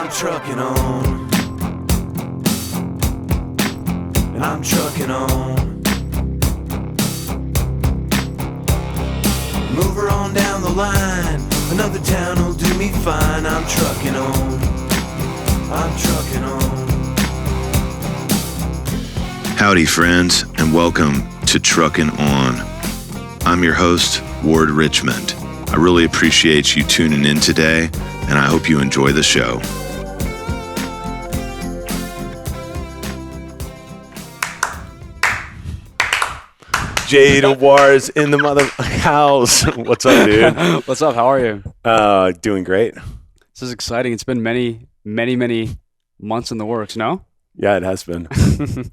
I'm trucking on, and I'm trucking on. Move her on down the line, another town will do me fine. I'm trucking on, I'm trucking on. Howdy friends, and welcome to Truckin' On. I'm your host, Ward Richmond. I really appreciate you tuning in today, and I hope you enjoy the show. Dawar is in the mother house. What's up, dude? What's up? How are you? Doing great. This is exciting. It's been many months in the works, no? Yeah, it has been.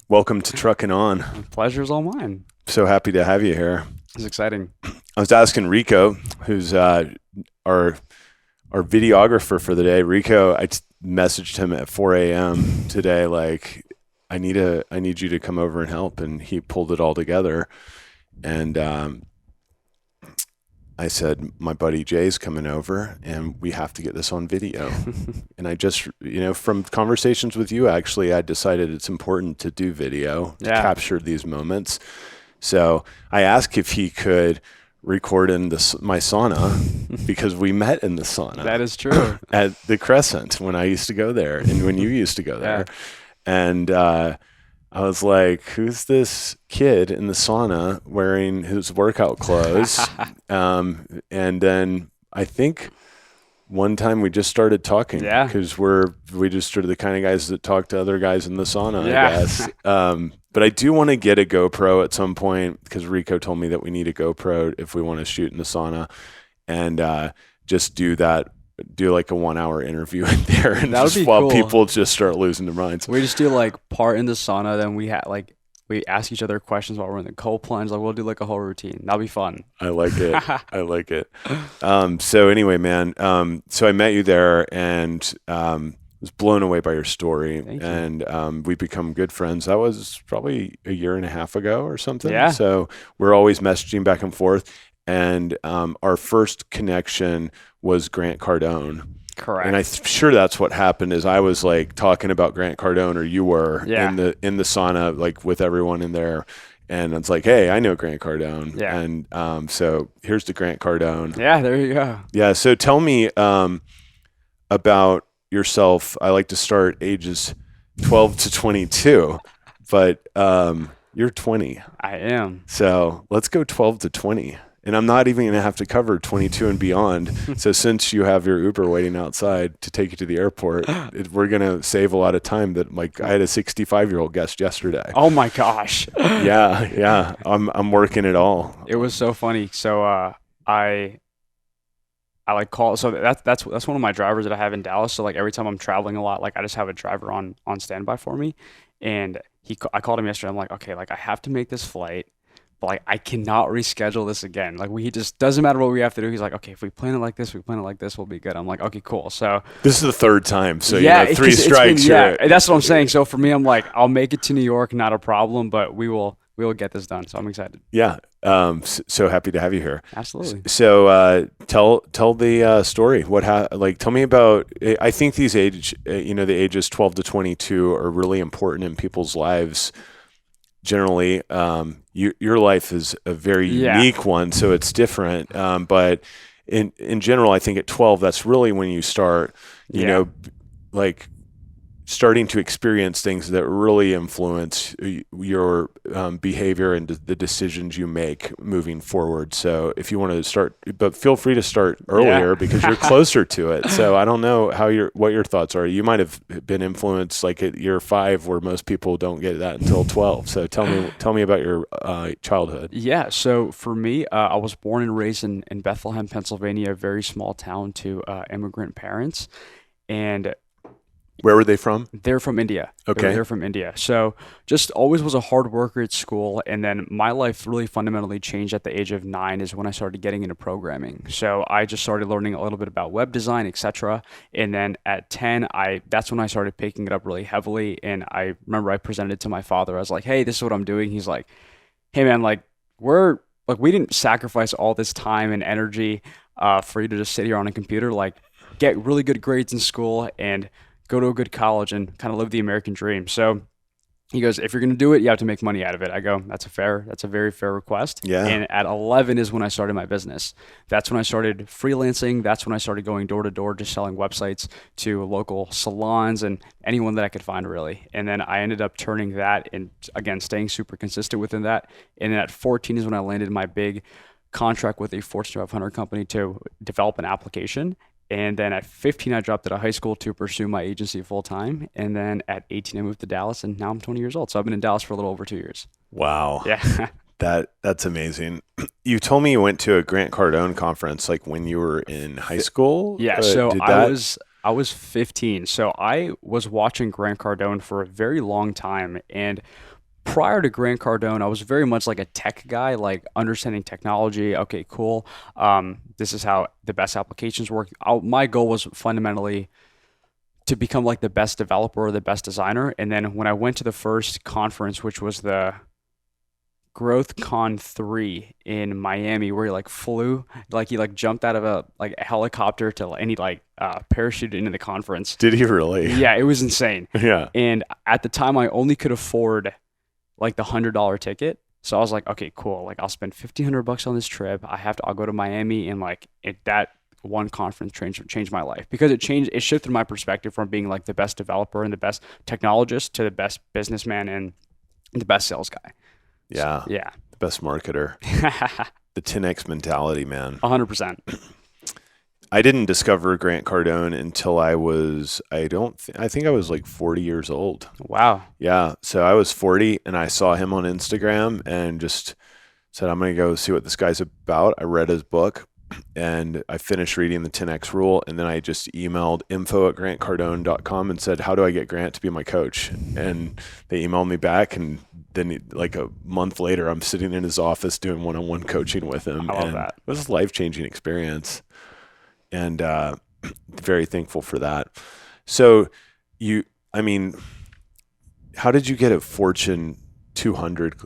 Welcome to Truckin' On. Pleasure's all mine. So happy to have you here. It's exciting. I was asking Rico, who's our videographer for the day. Rico, I messaged him at 4 a.m. today, like, I need you to come over and help, and he pulled it all together. And I said, my buddy Jay's coming over, and we have to get this on video. And I just, from conversations with you, actually, I decided it's important to do video to capture these moments. So I asked if he could record in my sauna because we met in the sauna. That is true. At the Crescent when I used to go there and when you used to go there. And I was like, who's this kid in the sauna wearing his workout clothes? And then I think one time we just started talking because we just started the kind of guys that talk to other guys in the sauna, I guess. But I do want to get a GoPro at some point because Rico told me that we need a GoPro if we want to shoot in the sauna, and just do like a 1 hour interview in there, and just while people just start losing their minds. We just do like part in the sauna, then we ask each other questions while we're in the cold plunge. Like we'll do like a whole routine. That'll be fun. I like it. I like it. So anyway, man. So I met you there and was blown away by your story. Thank you. And we become good friends. That was probably a year and a half ago or something. Yeah. So we're always messaging back and forth. And our first connection was Grant Cardone. Correct. And I'm sure that's what happened is I was like talking about Grant Cardone, or you were in the sauna, like with everyone in there. And it's like, hey, I know Grant Cardone. Yeah. And so here's the Grant Cardone. Yeah, there you go. Yeah. So tell me about yourself. I like to start ages 12 to 22, but you're 20. I am. So let's go 12 to 20. And I'm not even going to have to cover 22 and beyond. So since you have your Uber waiting outside to take you to the airport, we're going to save a lot of time. That like I had a 65-year-old guest yesterday. Oh my gosh. Yeah. I'm working it all. It was so funny. So I like call. So that's one of my drivers that I have in Dallas. So like every time I'm traveling a lot, like I just have a driver on standby for me. And I called him yesterday. I'm like, okay, like I have to make this flight. But like I cannot reschedule this again. Like he just doesn't matter what we have to do. He's like, okay, if we plan it like this, we'll be good. I'm like, okay, cool. So this is the third time. So three strikes. That's what I'm saying. So for me, I'm like, I'll make it to New York, not a problem. But we will get this done. So I'm excited. Yeah. So happy to have you here. Absolutely. So tell the story. Tell me about. I think these the ages 12 to 22 are really important in people's lives. Generally, your life is a very unique one, so it's different. But in general, I think at 12, that's really when you start, starting to experience things that really influence your behavior and the decisions you make moving forward. So if you want to start, but feel free to start earlier because you're closer to it. So I don't know what your thoughts are. You might have been influenced like at year 5 where most people don't get that until 12. So tell me about your childhood. Yeah. So for me, I was born and raised in Bethlehem, Pennsylvania, a very small town to immigrant parents. And where were they from? They're from India. Okay. They're from India. So just always was a hard worker at school. And then my life really fundamentally changed at the age of 9 is when I started getting into programming. So I just started learning a little bit about web design, etc. And then at 10, that's when I started picking it up really heavily. And I remember I presented it to my father. I was like, hey, this is what I'm doing. He's like, hey man, we didn't sacrifice all this time and energy for you to just sit here on a computer. Like, get really good grades in school and go to a good college and kind of live the American dream. So he goes, if you're going to do it, you have to make money out of it. I go, that's a very fair request. Yeah. And at 11 is when I started my business. That's when I started freelancing. That's when I started going door to door, just selling websites to local salons and anyone that I could find, really. And then I ended up turning that and, again, staying super consistent within that. And then at 14 is when I landed my big contract with a Fortune 500 company to develop an application. And then at 15, I dropped out of high school to pursue my agency full time. And then at 18, I moved to Dallas, and now I'm 20 years old. So I've been in Dallas for a little over 2 years. Wow. Yeah. That's amazing. You told me you went to a Grant Cardone conference like when you were in high school. Yeah. So I was 15. So I was watching Grant Cardone for a very long time. And prior to Grant Cardone, I was very much like a tech guy, like understanding technology. Okay, cool. This is how the best applications work. My goal was fundamentally to become like the best developer or the best designer. And then when I went to the first conference, which was the Growth Con 3 in Miami, where he like flew, like he like jumped out of a helicopter and he like parachuted into the conference. Did he really? Yeah, it was insane. Yeah. And at the time, I only could afford like the $100 ticket. So I was like, okay, cool. Like I'll spend $1,500 on this trip. I'll go to Miami, and like that one conference changed my life, because it shifted my perspective from being like the best developer and the best technologist to the best businessman and the best sales guy. Yeah. So, yeah. The best marketer. The 10X mentality, man. 100%. I didn't discover Grant Cardone until I think I was like 40 years old. Wow. Yeah. So I was 40 and I saw him on Instagram and just said, I'm going to go see what this guy's about. I read his book and I finished reading the 10X rule. And then I just emailed info@grantcardone.com and said, how do I get Grant to be my coach? And they emailed me back, and then like a month later, I'm sitting in his office doing one-on-one coaching with him. I love that. It was a life-changing experience. And very thankful for that. So how did you get a Fortune 200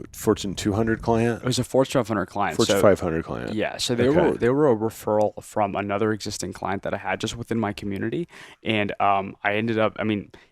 client? It was a Fortune 500 client. Fortune 500 client. Yeah. So they were a referral from another existing client that I had just within my community. And I ended up,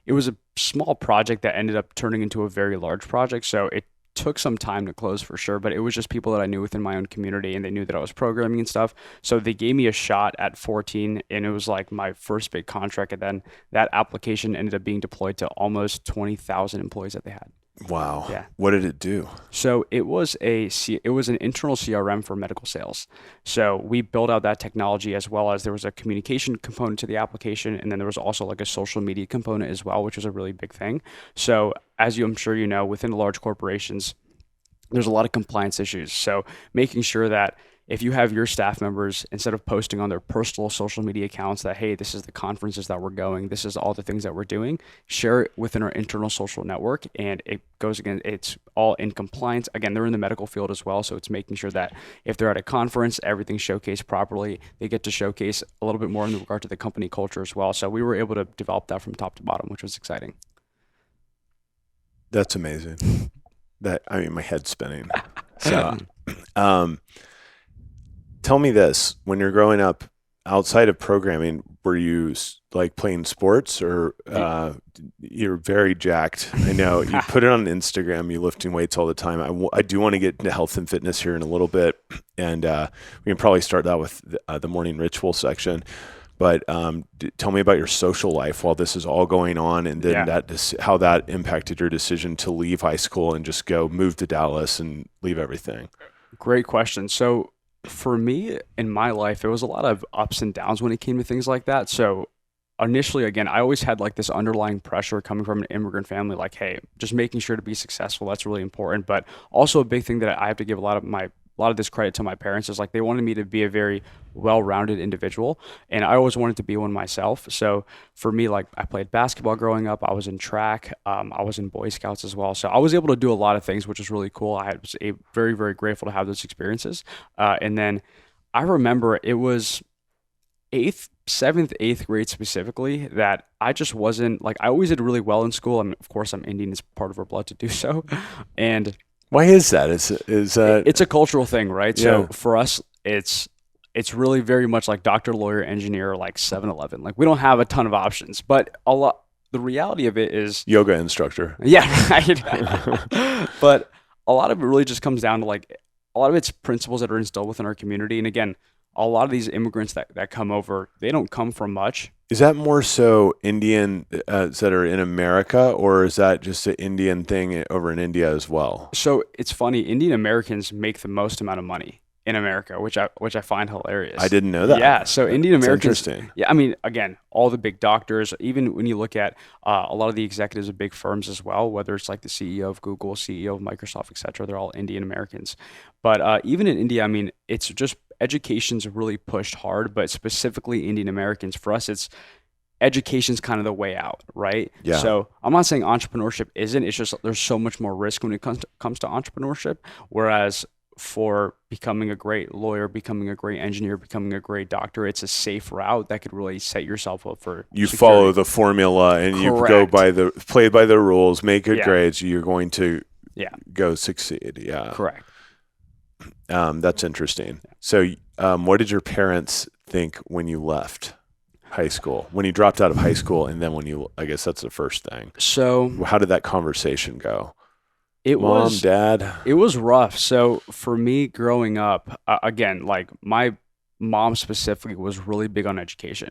it was a small project that ended up turning into a very large project. So it took some time to close for sure, but it was just people that I knew within my own community, and they knew that I was programming and stuff. So they gave me a shot at 14, and it was like my first big contract. And then that application ended up being deployed to almost 20,000 employees that they had. Wow. Yeah. What did it do? So it was an internal CRM for medical sales. So we built out that technology, as well as there was a communication component to the application. And then there was also like a social media component as well, which was a really big thing. So as I'm sure you know, within large corporations, there's a lot of compliance issues. So making sure that if you have your staff members, instead of posting on their personal social media accounts that, hey, this is the conferences that we're going, this is all the things that we're doing, share it within our internal social network. And it goes again, it's all in compliance. Again, they're in the medical field as well. So it's making sure that if they're at a conference, everything's showcased properly. They get to showcase a little bit more in regard to the company culture as well. So we were able to develop that from top to bottom, which was exciting. That's amazing. My head's spinning. So, tell me this, when you're growing up outside of programming, were you like playing sports, or you're very jacked? I know you put it on Instagram, you're lifting weights all the time. I do want to get into health and fitness here in a little bit. And we can probably start that with the morning ritual section. But tell me about your social life while this is all going on, and then how that impacted your decision to leave high school and just move to Dallas and leave everything. Great question. So for me in my life, it was a lot of ups and downs when it came to things like that. So initially, again, I always had like this underlying pressure coming from an immigrant family, like, hey, just making sure to be successful. That's really important. But also a big thing that I have to give a lot of this credit to my parents is like they wanted me to be a very well-rounded individual, and I always wanted to be one myself. So for me, like I played basketball growing up, I was in track, I was in Boy Scouts as well. So I was able to do a lot of things, which was really cool. I was very, very grateful to have those experiences. And then I remember it was 7th, 8th grade specifically that I just wasn't like, I always did really well in school. Of course, I'm Indian, it's part of our blood to do so. And why is that? It's a cultural thing, right? Yeah. So for us, it's really very much like doctor, lawyer, engineer, like 7-Eleven. Like we don't have a ton of options, but the reality of it is, Yoga instructor. yeah, right. But a lot of it really just comes down to like a lot of it's principles that are instilled within our community. And again, a lot of these immigrants that come over, they don't come from much. Is that more so Indian that are in America, or is that just an Indian thing over in India as well? So it's funny, Indian Americans make the most amount of money in America, which I find hilarious. I didn't know that. Yeah, so Indian That's Americans. interesting. Yeah, I mean, again, all the big doctors, even when you look at a lot of the executives of big firms as well, whether it's like the CEO of Google, CEO of Microsoft, et cetera, they're all Indian Americans. But even in India, I mean, it's just education's really pushed hard, but specifically Indian Americans, for us, it's education's kind of the way out, right? Yeah. So I'm not saying entrepreneurship isn't. It's just there's so much more risk when it comes to entrepreneurship, whereas for becoming a great lawyer, becoming a great engineer, becoming a great doctor, it's a safe route that could really set yourself up for You security. follow the formula and you go Correct. play by the rules, make good Yeah. grades. You're going to Yeah, go succeed. Yeah. correct. That's interesting. So, what did your parents think when you left high school, when you dropped out of high school, and then I guess that's the first thing. So How did that conversation go? it Mom, was Dad? It was rough. So for me growing up, again, like my mom specifically was really big on education.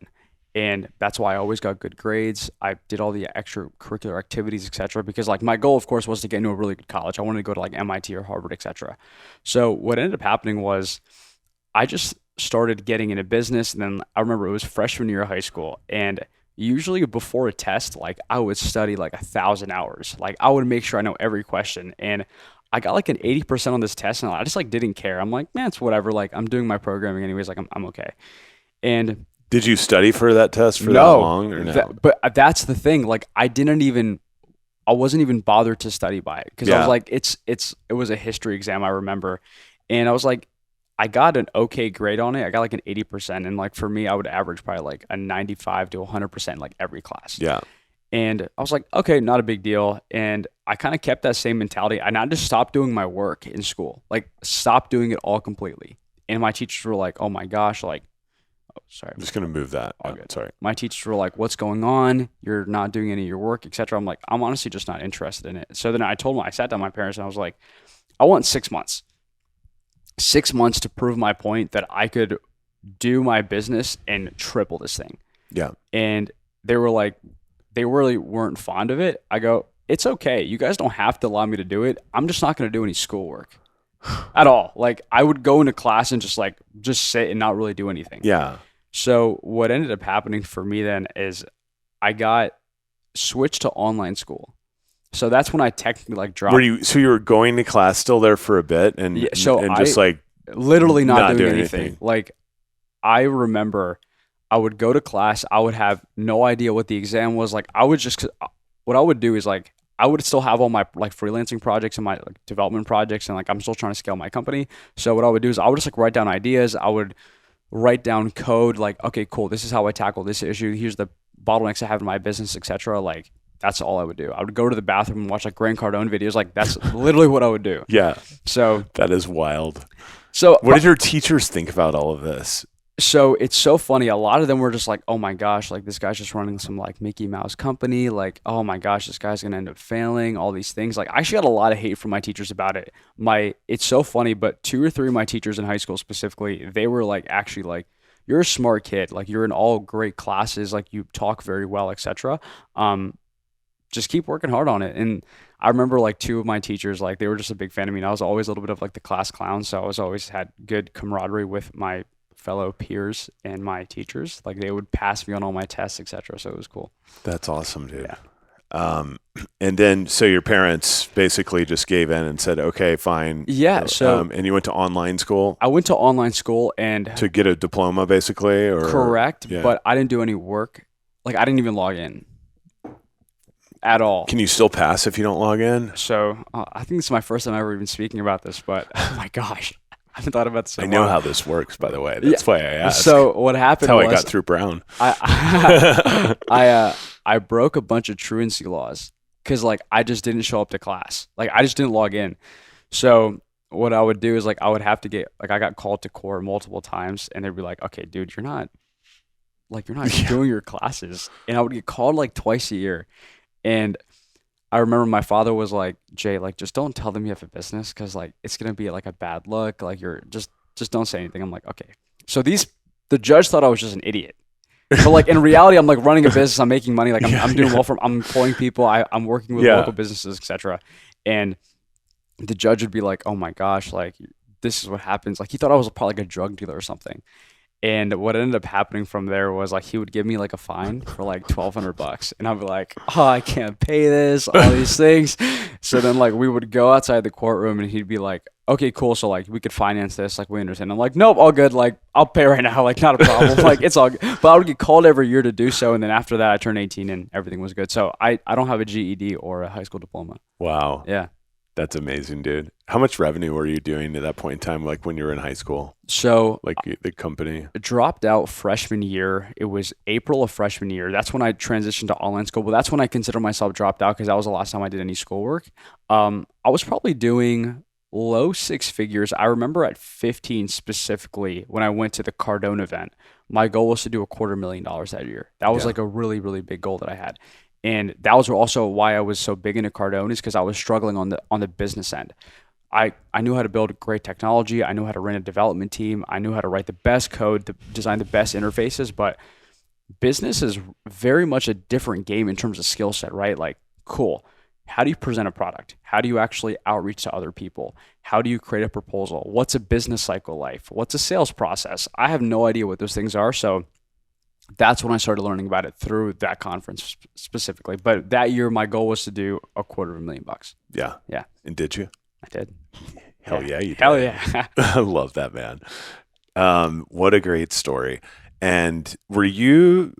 And that's why I always got good grades. I did all the extracurricular activities, et cetera, because like my goal, of course, was to get into a really good college. I wanted to go to like MIT or Harvard, et cetera. So what ended up happening was I just started getting into business. And then I remember it was freshman year of high school. And usually before a test, like I would study like 1,000 hours. Like I would make sure I know every question. And I got like an 80% on this test, and I just like didn't care. I'm like, man, it's whatever. Like I'm doing my programming anyways. Like I'm okay. And Did you study for that test for that no, long or no? but that's the thing. Like I wasn't even bothered to study by it because I Yeah. was like, it was a history exam, I remember, and I was like, I got an okay grade on it. I got like an 80%, and like for me, I would average probably like a 95 to 100% like every class. Yeah. And I was like, okay, not a big deal. And I kind of kept that same mentality. And I just stopped doing my work in school, like stopped doing it all completely. And my teachers were like, oh my gosh, like, oh, sorry. I'm just going to move that. All Oh, good. sorry. My teachers were like, what's going on? You're not doing any of your work, etc. I'm like, I'm honestly just not interested in it. So then I sat down with my parents and I was like, I want 6 months. 6 months to prove my point that I could do my business and triple this thing. Yeah. And they were like, they really weren't fond of it. I go, it's okay. You guys don't have to allow me to do it. I'm just not going to do any schoolwork at all. Like I would go into class and just sit and not really do anything. Yeah. So what ended up happening for me then is I got switched to online school. So that's when I technically like dropped. So you were going to class still there for a bit and, Yeah, so and just like literally not not doing doing anything. anything. Like I remember I would go to class. I would have no idea what the exam was. Like what I would do is like, I would still have all my like freelancing projects and my like development projects. And like, I'm still trying to scale my company. So what I would do is I would just like write down ideas. I would write down code, like, okay, cool. This is how I tackle this issue. Here's the bottlenecks I have in my business, etc. Like that's all I would do. I would go to the bathroom and watch like Grant Cardone videos. Like that's literally what I would do. Yeah. So That is wild. So What did your teachers think about all of this? So it's so funny. A lot of them were just like, oh my gosh, like this guy's just running some like Mickey Mouse company. Like, oh my gosh, this guy's going to end up failing, all these things. Like I actually got a lot of hate from my teachers about it. It's so funny, but 2 or 3 of my teachers in high school specifically, they were like, actually like, you're a smart kid. Like you're in all great classes. Like you talk very well, etc. Just keep working hard on it. And I remember like 2 of my teachers, like they were just a big fan of me. And I was always a little bit of like the class clown. So I was always had good camaraderie with my fellow peers and my teachers. Like they would pass me on all my tests, etc. So it was cool. That's awesome, dude. Yeah. And then, so your parents basically just gave in and said, okay, fine. Yeah. So and you went to online school I went to online school and to get a diploma basically, or? correct, Yeah. but I didn't do any work. Like I didn't even log in at all. Can you still pass if you don't log in? So I think this is my first time ever even speaking about this, but oh my gosh, I haven't thought about this. I know how this works, by the way. That's why I asked. So what happened That's how was I got through Brown. I broke a bunch of truancy laws because like I just didn't show up to class. Like I just didn't log in. So what I would do is like I would have to get like I got called to court multiple times and they'd be like, okay, dude, you're not like, you're not doing your classes. And I would get called like twice a year. And I remember my father was like, Jay, like, just don't tell them you have a business, because like it's gonna be like a bad look. Like, you're just don't say anything. I'm like, okay. So the judge thought I was just an idiot. But like in reality, I'm like running a business. I'm making money. Like I'm doing well I'm employing people. I'm working with local businesses, etc. And the judge would be like, oh my gosh, like, this is what happens. Like, he thought I was probably like a drug dealer or something. And what ended up happening from there was like he would give me like a fine for like $1,200, and I'd be like, oh, I can't pay this, all these things. So then like we would go outside the courtroom, and he'd be like, okay, cool. So like we could finance this. Like, we understand. I'm like, nope, all good. Like, I'll pay right now. Like, not a problem. Like, it's all good. But I would get called every year to do so. And then after that, I turned 18 and everything was good. So I don't have a GED or a high school diploma. Wow. Yeah. That's amazing, dude. How much revenue were you doing at that point in time, like when you were in high school? So like the company dropped out freshman year. It was April of freshman year. That's when I transitioned to online school. But that's when I consider myself dropped out, because that was the last time I did any schoolwork. I was probably doing low six figures. I remember at 15 specifically, when I went to the Cardone event, my goal was to do $250,000 that year. That was like a really, really big goal that I had. And that was also why I was so big into Cardone, is because I was struggling on the business end. I knew how to build great technology. I knew how to run a development team. I knew how to write the best code, to design the best interfaces. But business is very much a different game in terms of skill set, right? Like, cool. How do you present a product? How do you actually outreach to other people? How do you create a proposal? What's a business cycle like? What's a sales process? I have no idea what those things are. So that's when I started learning about it, through that conference specifically. But that year, my goal was to do $250,000. Yeah. Yeah. And did you? I did. Hell yeah, you did. Hell yeah. I love that, man. What a great story. And were you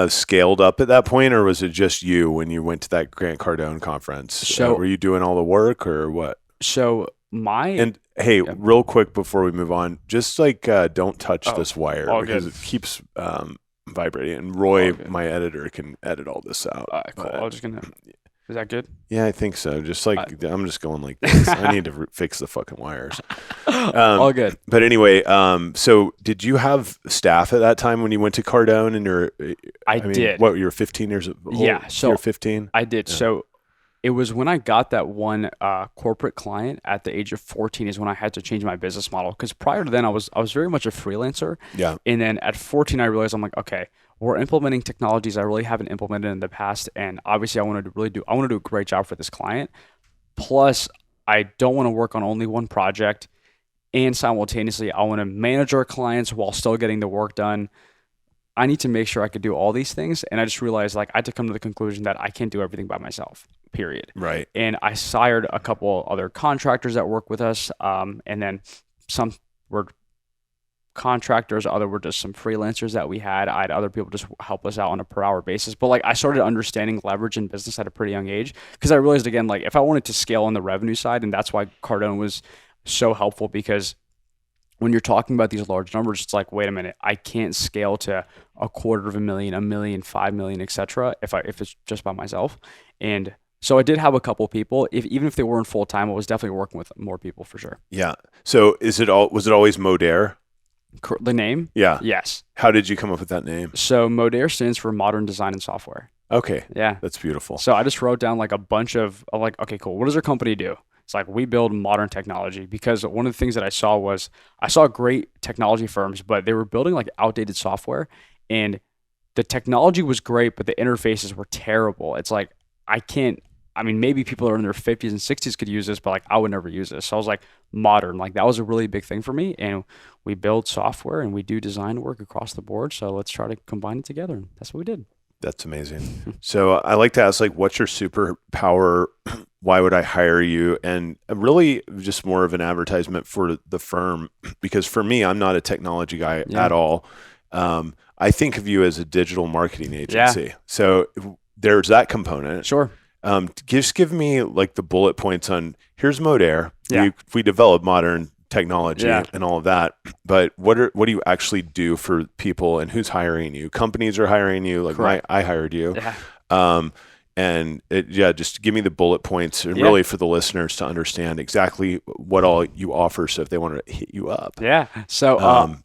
scaled up at that point, or was it just you when you went to that Grant Cardone conference? So were you doing all the work, or what? So And hey, real quick before we move on, just like don't touch this wire, because it keeps vibrating. And Roy, my editor, can edit all this out. All right, cool. I'm just gonna. Is that good? Yeah, I think so. Just like I'm just going like this. I need to fix the fucking wires. All good. But anyway, so did you have staff at that time when you went to Cardone? And I mean, did. What, you were 15 years old? Yeah. So you're 15? I did. Yeah. So it was when I got that one corporate client at the age of 14 is when I had to change my business model. Because prior to then, I was very much a freelancer. Yeah. And then at 14, I realized, I'm like, okay, we're implementing technologies I really haven't implemented in the past. And obviously, I want to do a great job for this client. Plus, I don't want to work on only one project. And simultaneously, I want to manage our clients while still getting the work done. I need to make sure I could do all these things. And I just realized, like, I had to come to the conclusion that I can't do everything by myself, period. Right. And I hired a couple other contractors that work with us. And then some were contractors, other were just some freelancers that we had. I had other people just help us out on a per hour basis. But like, I started understanding leverage in business at a pretty young age, because I realized, again, like, if I wanted to scale on the revenue side, and that's why Cardone was so helpful, because when you're talking about these large numbers, it's like, wait a minute, I can't scale to $250,000, $1 million, $5 million, etc. if it's just by myself. And so I did have a couple people. Even if they weren't full time, I was definitely working with more people for sure. Yeah. So was it always Modair? The name? Yeah. Yes. How did you come up with that name? So Modair stands for Modern Design and Software. Okay. Yeah. That's beautiful. So I just wrote down like a bunch of like, okay, cool. What does our company do? It's like, we build modern technology, because one of the things that I saw great technology firms, but they were building like outdated software, and the technology was great, but the interfaces were terrible. It's like, maybe people are in their 50s and 60s could use this, but like, I would never use this. So I was like, modern, like, that was a really big thing for me. And we build software and we do design work across the board. So let's try to combine it together. And that's what we did. That's amazing. So I like to ask, like, what's your superpower? Why would I hire you? And really just more of an advertisement for the firm, because for me, I'm not a technology guy at all. I think of you as a digital marketing agency. Yeah. So there's that component. Sure. Just give me like the bullet points on, here's Modair. Yeah. We develop modern technology and all of that, but what do you actually do for people, and who's hiring you? Companies are hiring you, like I hired you. And just give me the bullet points and really for the listeners to understand exactly what all you offer. So if they want to hit you up, so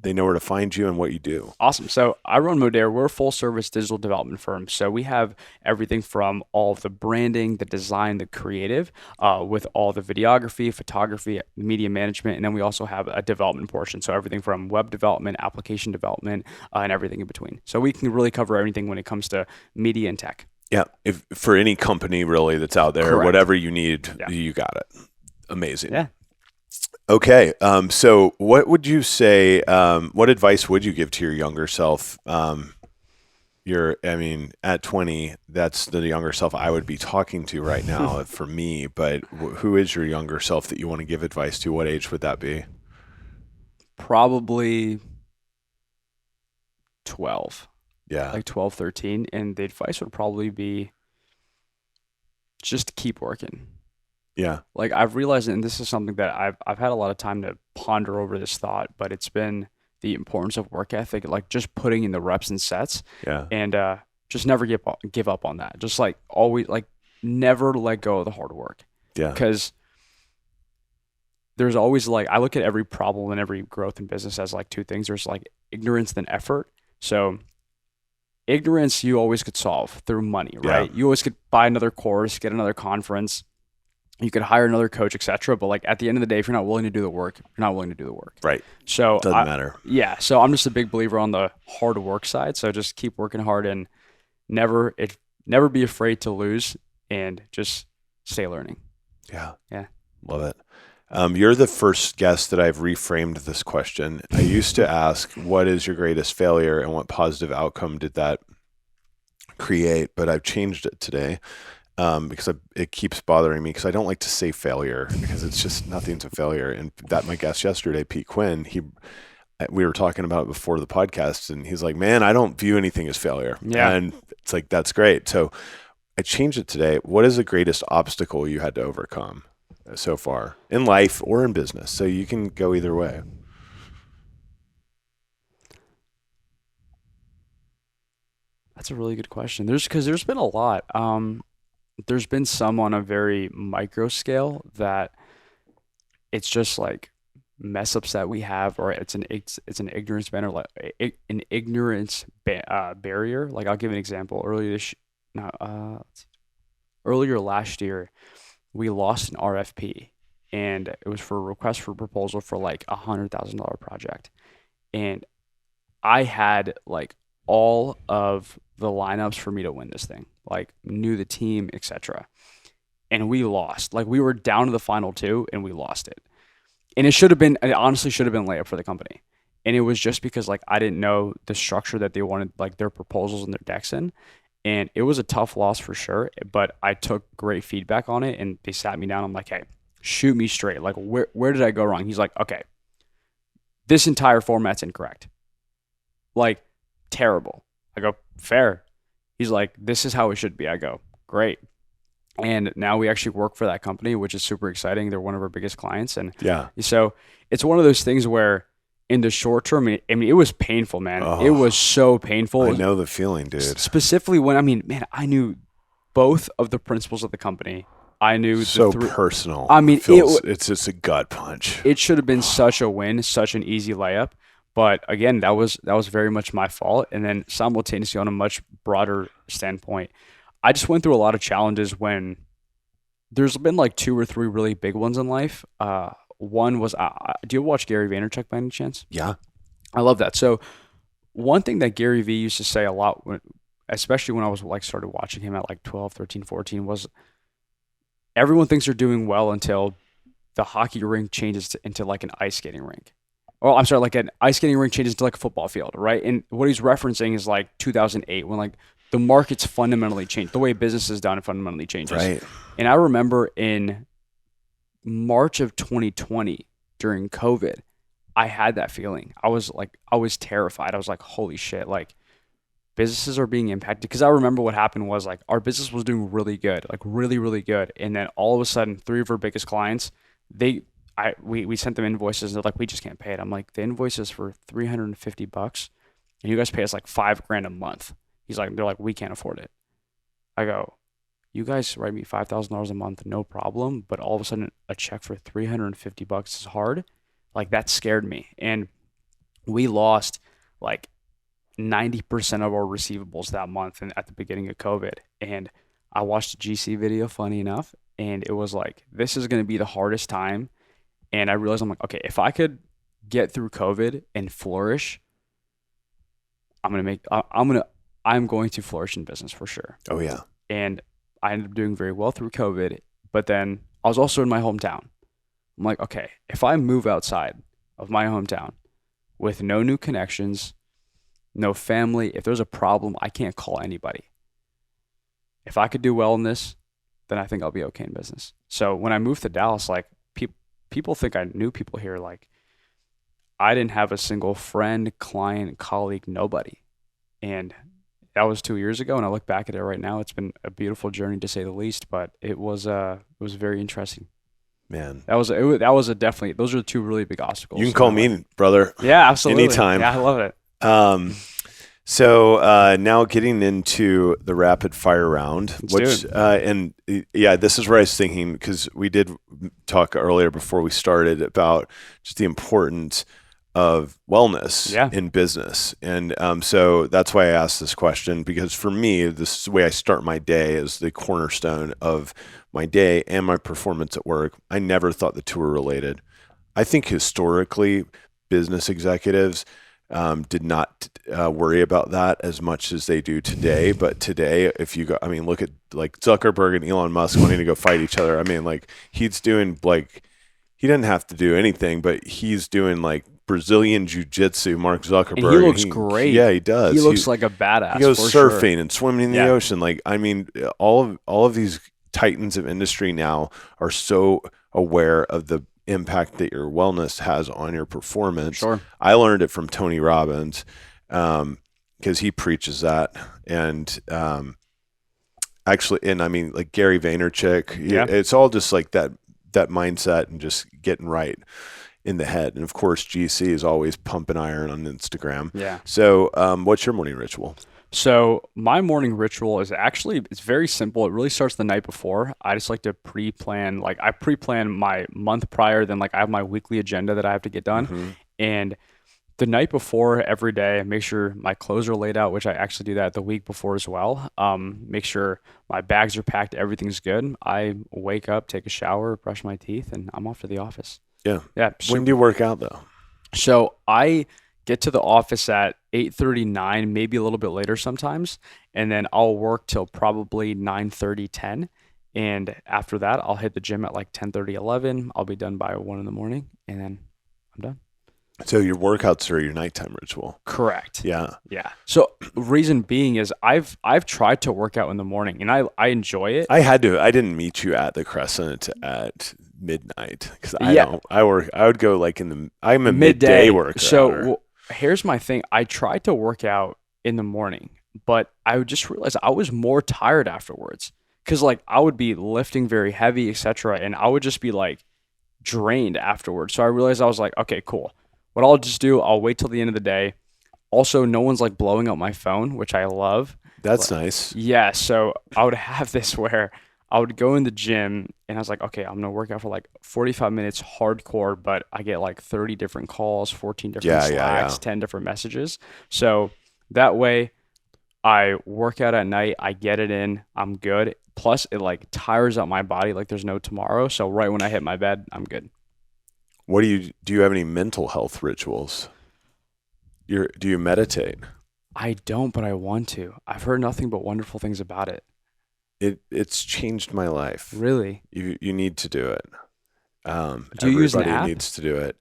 they know where to find you and what you do. Awesome. So I run Modair. We're a full service digital development firm. So we have everything from all of the branding, the design, the creative, with all the videography, photography, media management, and then we also have a development portion. So everything from web development, application development, and everything in between. So we can really cover everything when it comes to media and tech. Yeah, if for any company really that's out there, Correct. whatever you need, you got it. Amazing. Yeah. Okay, so what would you say? What advice would you give to your younger self? At 20, that's the younger self I would be talking to right now for me. But who is your younger self that you want to give advice to? What age would that be? Probably 12. Yeah. Like 12, 13. And the advice would probably be just keep working. Yeah. Like I've realized, and this is something that I've had a lot of time to ponder over this thought, but it's been the importance of work ethic, like just putting in the reps and sets. Yeah. And just never give up on that. Just like always, like never let go of the hard work. Yeah. Because there's always like, I look at every problem and every growth in business as like two things. There's like ignorance then effort. So ignorance you always could solve through money, right? Yeah. You always could buy another course, get another conference, you could hire another coach, etc. But like at the end of the day, if you're not willing to do the work, you're not willing to do the work. Right. So doesn't matter. Yeah. So I'm just a big believer on the hard work side. So just keep working hard and never be afraid to lose and just stay learning. Yeah. Yeah. Love it. You're the first guest that I've reframed this question. I used to ask, what is your greatest failure and what positive outcome did that create? But I've changed it today because it keeps bothering me because I don't like to say failure because it's just nothing's a failure. And that my guest yesterday, Pete Quinn, we were talking about it before the podcast and he's like, man, I don't view anything as failure. Yeah. And it's like, that's great. So I changed it today. What is the greatest obstacle you had to overcome so far in life or in business? So you can go either way. That's a really good question. There's been a lot. There's been some on a very micro scale that it's just like mess ups that we have, or it's an ignorance banner, like an ignorance barrier. Like I'll give an example. Earlier last year, we lost an RFP, and it was for a request for proposal for like $100,000 project, and I had like all of the lineups for me to win this thing, like knew the team, etc. And we lost. Like we were down to the final two, and we lost it. And it honestly should have been layup for the company. And it was just because like I didn't know the structure that they wanted like their proposals and their decks in. And it was a tough loss for sure, but I took great feedback on it and they sat me down. I'm like, hey, shoot me straight. Like where did I go wrong? He's like, okay, this entire format's incorrect. Like terrible. I go, fair. He's like, this is how it should be. I go, great. And now we actually work for that company, which is super exciting. They're one of our biggest clients. And yeah, so it's one of those things where in the short term, I mean, it was painful, man. It was so painful. I know the feeling, dude. Specifically when, I knew both of the principals of the company. I knew so personal. I mean, it's just a gut punch. It should have been such a win, such an easy layup. But again, that was very much my fault. And then simultaneously on a much broader standpoint, I just went through a lot of challenges when there's been like 2 or 3 really big ones in life. One was, do you watch Gary Vaynerchuk by any chance? Yeah. I love that. So one thing that Gary Vee used to say a lot, especially when I was like started watching him at like 12, 13, 14, was everyone thinks they're doing well until the hockey rink changes into like an ice skating rink. Or I'm sorry, like an ice skating rink changes to like a football field, right? And what he's referencing is like 2008 when like the market's fundamentally changed. The way business is done fundamentally changes. Right. And I remember in March of 2020 during COVID, I had that feeling. I was terrified. I was like, holy shit, like businesses are being impacted. Because I remember what happened was like our business was doing really good, like really, really good. And then all of a sudden, 3 of our biggest clients, we sent them invoices and they're like, we just can't pay it. I'm like, the invoice is for $350 and you guys pay us like $5,000 a month. They're like, we can't afford it. I go, you guys write me $5,000 a month, no problem. But all of a sudden, a check for $350 is hard. Like that scared me. And we lost like 90% of our receivables that month and at the beginning of COVID. And I watched a GC video, funny enough, and it was like, this is going to be the hardest time. And I realized, I'm like, okay, if I could get through COVID and flourish, I'm going to flourish in business for sure. Oh yeah. And I ended up doing very well through COVID, but then I was also in my hometown. I'm like, okay, if I move outside of my hometown with no new connections, no family, if there's a problem, I can't call anybody. If I could do well in this, then I think I'll be okay in business. So when I moved to Dallas, like people think I knew people here. Like I didn't have a single friend, client, colleague, nobody. And that was 2 years ago. And I look back at it right now. It's been a beautiful journey to say the least, but it was very interesting. Man, that was a definitely, those are two really big obstacles. You can call me, brother. Yeah, absolutely. Anytime. Yeah, I love it. So now getting into the rapid fire round, this is where I was thinking, because we did talk earlier before we started about just the importance of wellness in business. And so that's why I asked this question, because for me, this is the way I start my day is the cornerstone of my day and my performance at work. I never thought the two were related. I think historically, business executives did not worry about that as much as they do today. But today, if you go, I mean, look at like Zuckerberg and Elon Musk wanting to go fight each other. I mean, like he's doing like, he didn't have to do anything, but he's doing like Brazilian jiu-jitsu, Mark Zuckerberg. And he looks great. Yeah, he does. He looks like a badass. He goes surfing sure. and swimming in the ocean. Like, I mean, all of these titans of industry now are so aware of the impact that your wellness has on your performance. Sure. I learned it from Tony Robbins because he preaches that. And actually, and I mean, like Gary Vaynerchuk, it's all just like that mindset and just getting right in the head. And of course, GC is always pumping iron on Instagram. Yeah. So what's your morning ritual? So my morning ritual is actually, it's very simple. It really starts the night before. I just like to pre-plan, like I pre-plan my month prior, then like I have my weekly agenda that I have to get done. Mm-hmm. And the night before every day, I make sure my clothes are laid out, which I actually do that the week before as well. Make sure my bags are packed, everything's good. I wake up, take a shower, brush my teeth, and I'm off to the office. Yeah. Yeah. When do you work out though? So I get to the office at 8:39, maybe a little bit later sometimes, and then I'll work till probably 9:30, 10. And after that, I'll hit the gym at like 10:30, 11. I'll be done by 1 in the morning, and then I'm done. So your workouts are your nighttime ritual. Correct. Yeah. Yeah. So reason being is I've tried to work out in the morning, and I enjoy it. I didn't meet you at the Crescent at midnight because I would go like I'm a midday worker. So here's my thing. I tried to work out in the morning, but I would just realize I was more tired afterwards because like I would be lifting very heavy, etc., and I would just be like drained afterwards. So I realized I was like, okay, cool. What I'll just do, I'll wait till the end of the day. Also, no one's like blowing up my phone, which I love. That's nice. Yeah. So I would have this where I would go in the gym and I was like, okay, I'm going to work out for like 45 minutes hardcore, but I get like 30 different calls, 14 different Slacks, 10 different messages. So that way I work out at night, I get it in, I'm good. Plus it like tires out my body like there's no tomorrow. So right when I hit my bed, I'm good. Do you have any mental health rituals? Do you meditate? I don't, but I want to. I've heard nothing but wonderful things about it. It's changed my life. Really? You need to do it. Do you use an app? Everybody needs to do it.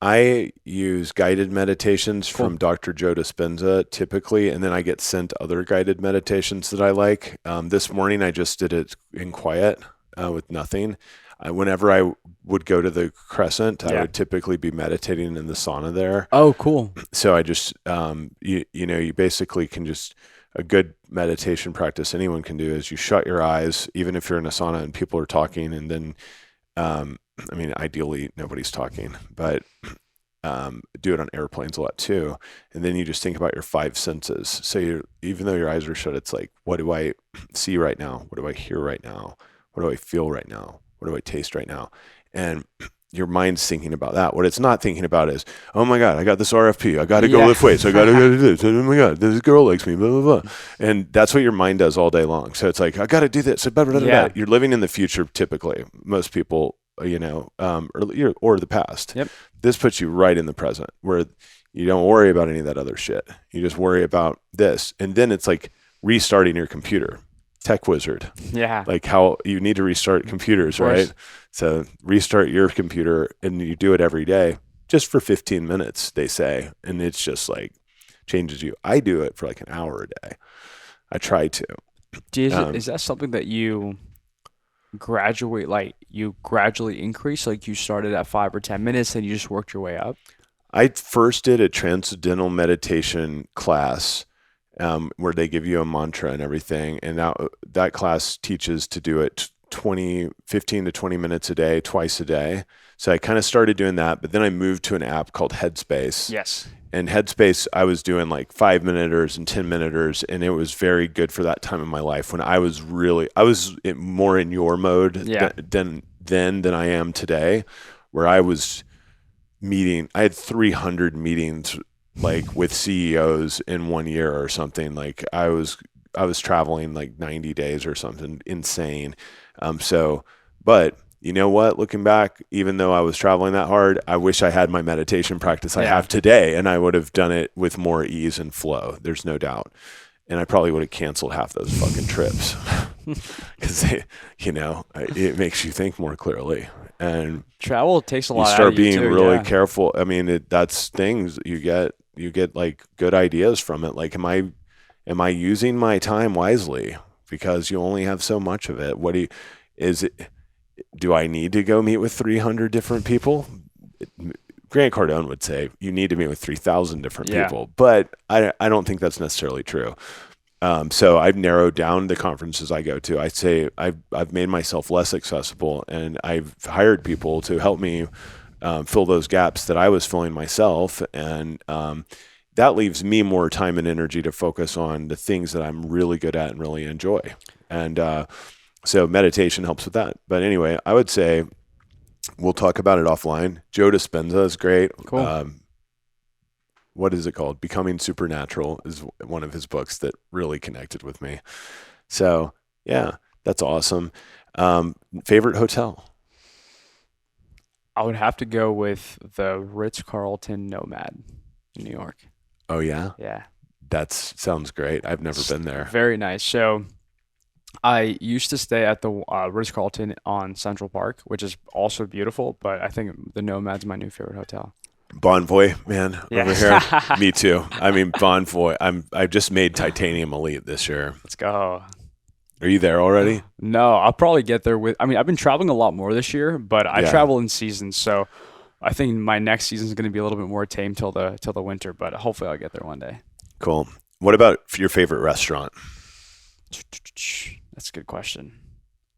I use guided meditations from Dr. Joe Dispenza typically, and then I get sent other guided meditations that I like. This morning I just did it in quiet with nothing. Whenever I would go to the Crescent, I would typically be meditating in the sauna there. Oh, cool. So I just, you basically can just, a good meditation practice anyone can do is you shut your eyes, even if you're in a sauna and people are talking. And then, ideally nobody's talking, but do it on airplanes a lot too. And then you just think about your five senses. So even though your eyes are shut, it's like, what do I see right now? What do I hear right now? What do I feel right now? What do I taste right now? And your mind's thinking about that. What it's not thinking about is, oh my God, I got this RFP. I got to go lift weights. I got to go do this. Oh my God, this girl likes me, blah, blah, blah. And that's what your mind does all day long. So it's like, I got to do this. Blah, blah, blah, blah. You're living in the future typically. Most people, or the past. Yep. This puts you right in the present where you don't worry about any of that other shit. You just worry about this. And then it's like restarting your computer. Tech wizard. Yeah. Like how you need to restart computers, right? So restart your computer and you do it every day just for 15 minutes, they say. And it's just like changes you. I do it for like an hour a day. I try to. Is that something that you gradually increase? Like you started at 5 or 10 minutes and you just worked your way up? I first did a transcendental meditation class where they give you a mantra and everything. And that class teaches to do it 15 to 20 minutes a day, twice a day. So I kind of started doing that, but then I moved to an app called Headspace. Yes. And Headspace, I was doing like 5-minuters and 10-minuters, and it was very good for that time in my life when I was more in your mode than I am today, where I was I had 300 meetings like with CEOs in 1 year or something. Like I was traveling like 90 days or something insane. But you know what, looking back, even though I was traveling that hard, I wish I had my meditation practice I have today, and I would have done it with more ease and flow. There's no doubt. And I probably would have canceled half those fucking trips because it makes you think more clearly. And travel takes a lot. You start out of you being too, really careful. I mean, that's things you get like good ideas from it. Like, am I using my time wisely? Because you only have so much of it. Do I need to go meet with 300 different people? Grant Cardone would say you need to meet with 3,000 different people, but I don't think that's necessarily true. So I've narrowed down the conferences I go to. I say I've made myself less accessible, and I've hired people to help me fill those gaps that I was filling myself, and that leaves me more time and energy to focus on the things that I'm really good at and really enjoy. And so meditation helps with that. But anyway, I would say we'll talk about it offline. Joe Dispenza is great. Cool. What is it called? Becoming Supernatural is one of his books that really connected with me. So yeah, that's awesome. Favorite hotel? I would have to go with the Ritz-Carlton NoMad in New York. Oh yeah? Yeah. That sounds great. I've never been there. Very nice. So I used to stay at the Ritz-Carlton on Central Park, which is also beautiful, but I think the NoMad's my new favorite hotel. Bonvoy, man, Yeah. over here. Me too. I mean, Bonvoy. I just made Titanium Elite this year. Let's go. Are you there already? No, I'll probably get there I've been traveling a lot more this year, but I travel in seasons, so I think my next season is going to be a little bit more tame till the winter, but hopefully I'll get there one day. Cool. What about your favorite restaurant? That's a good question.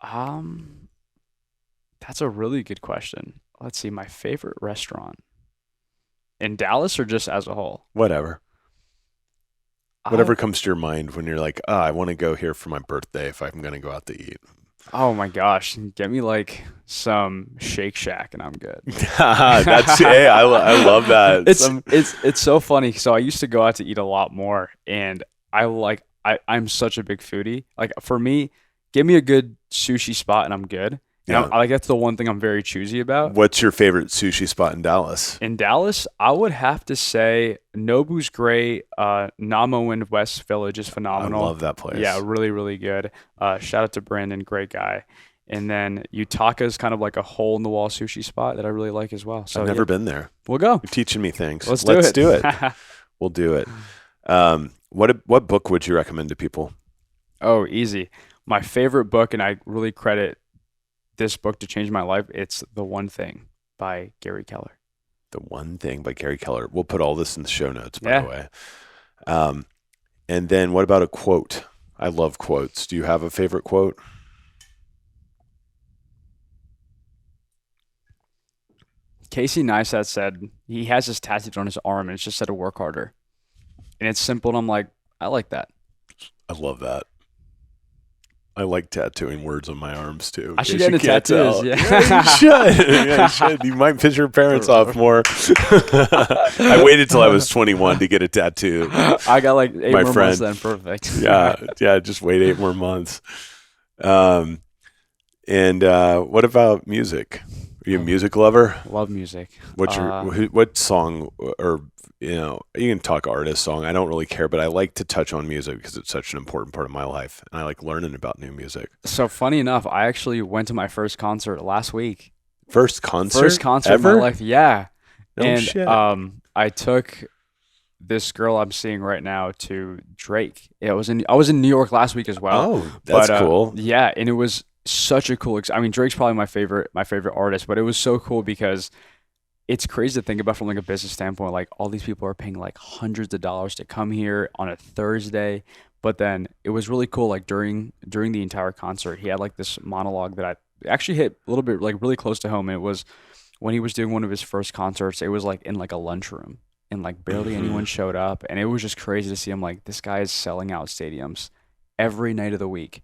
That's a really good question. Let's see, my favorite restaurant in Dallas or just as a whole? Whatever comes to your mind when you're like, I want to go here for my birthday if I'm going to go out to eat. Oh my gosh, get me like some Shake Shack and I'm good. I love that. It's so funny. So I used to go out to eat a lot more, and I'm such a big foodie. Like for me, give me a good sushi spot and I'm good. And that's the one thing I'm very choosy about. What's your favorite sushi spot in Dallas? In Dallas, I would have to say Nobu's great. Namo in West Village is phenomenal. I love that place. Yeah, really, really good. Shout out to Brandon, great guy. And then Utaka is kind of like a hole-in-the-wall sushi spot that I really like as well. So I've never been there. We'll go. You're teaching me things. Let's do it. We'll do it. What book would you recommend to people? Oh, easy. My favorite book, and I really credit this book to change my life. It's The One Thing by Gary Keller. The One Thing by Gary Keller. We'll put all this in the show notes, by the way. And then what about a quote? I love quotes. Do you have a favorite quote? Casey Neistat said he has this tattooed on his arm and it's just said to work harder. And it's simple and I'm like, I like that. I love that. I like tattooing words on my arms too. I should get into tattoos. Yeah. You should. Yeah, you should. You might piss your parents off more. I waited till I was 21 to get a tattoo. I got like 8 more months then. Perfect. Yeah. Just wait 8 more months. And what about music? Are you a music lover? Love music. What song, or you can talk artist song. I don't really care, but I like to touch on music because it's such an important part of my life, and I like learning about new music. So funny enough, I actually went to my first concert last week. First concert ever? In my life, yeah. No shit. I took this girl I'm seeing right now to Drake. I was in New York last week as well. Oh, that's cool. Yeah, and it was such a cool. I mean, Drake's probably my favorite artist, but it was so cool because it's crazy to think about from like a business standpoint. Like all these people are paying like hundreds of dollars to come here on a Thursday, but then it was really cool. Like during the entire concert, he had like this monologue that I actually hit a little bit like really close to home. And it was when he was doing one of his first concerts. It was like in like a lunchroom, and like barely anyone showed up, and it was just crazy to see him. Like this guy is selling out stadiums every night of the week.